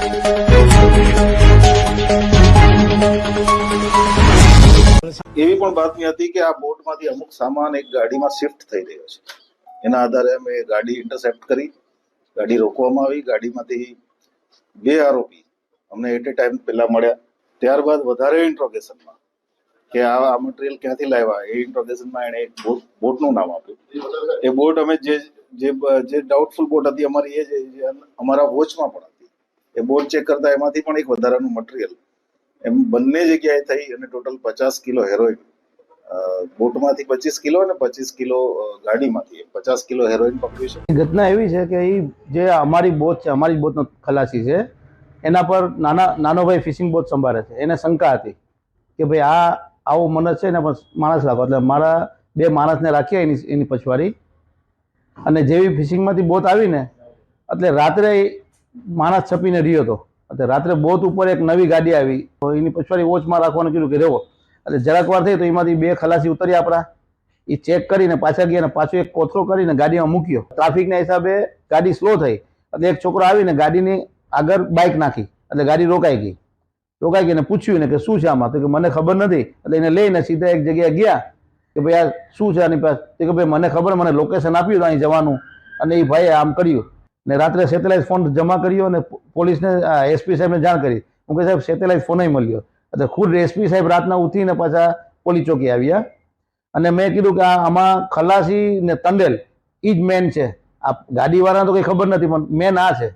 એવી પણ બાતમી હતી કે આ બોટમાંથી અમુક સામાન એક ગાડીમાં શિફ્ટ થઈ રહ્યો છે. એના આધારે અમે ગાડી ઇન્ટરસેપ્ટ કરી, ગાડી રોકવામાં આવી. ગાડીમાંથી 2 આરોપી અમને એટ એ ટાઈમ પહેલા મળ્યા. ત્યારબાદ વધારે ઇન્ટ્રોગેશનમાં કે આ મટીરિયલ ક્યાંથી લાવ્યા એ ઇન્ટ્રોગેશનમાં એણે એક બોટનું નામ આપ્યું. એ બોટ અમે જે ડાઉટફુલ બોટ હતી અમારી, એ અમારા વોચમાં પણ હતી. એ બોટ ચેક કરતા એમાંથી પણ એક વધારાનું મટીરિયલ એમ બંને જગ્યાએ થઈ અને ટોટલ 50 કિલો હેરોઇન, બોટમાંથી 25 કિલો અને 25 કિલો ગાડીમાંથી 50 કિલો હેરોઇન પકડ્યું છે. ઘટના એવી છે કે એ જે અમારી બોટ છે, અમારી બોટનો ખલાસી છે, એના પર નાનો ભાઈ ફિશિંગ બોટ સંભાળે છે. એને શંકા હતી કે ભાઈ આવો મનસ છે ને પણ માણસ રાખો, એટલે મારા 2 માણસને રાખ્યા એની પછવાડી. અને જેવી ફિશિંગમાંથી બોટ આવીને એટલે રાત્રે માણસ છપીને રહ્યો હતો. એટલે રાત્રે બોટ ઉપર એક નવી ગાડી આવી, તો એની પછવાડી વોચમાં રાખવાનું કીધું કે રહેવો. એટલે જરાક વાર થઈ તો એમાંથી 2 ખલાસી ઉતરી આપણા. એ ચેક કરીને પાછા ગયા, પાછો એક કોથળો કરીને ગાડીમાં મૂક્યો. ટ્રાફિકના હિસાબે ગાડી સ્લો થઈ એટલે એક છોકરો આવીને ગાડીની આગળ બાઇક નાખી, એટલે ગાડી રોકાઈ ગઈ. એને પૂછ્યું ને કે શું છે આમાં, તો કે મને ખબર નથી. એટલે એને લઈને સીધા એક જગ્યાએ ગયા કે ભાઈ આ શું છે આની પાસે. કે ભાઈ મને ખબર, મને લોકેશન આપ્યું તો અહીં જવાનું. અને એ ભાઈએ આમ કર્યું ને રાત્રે સેટેલાઇટ ફોન જમા કર્યો અને પોલીસને એસપી સાહેબને જાણ કરી. હું કે સાહેબ સેટેલાઇટ ફોન મળ્યો. એટલે ખુદ એસપી સાહેબ રાતના ઉઠીને પાછા પોલીસ ચોકી આવ્યા. અને મેં કીધું કે આમાં ખલાસી ને તંડેલ એ જ મેન છે. આ ગાડીવાળાને તો કંઈ ખબર નથી, પણ મેન આ છે.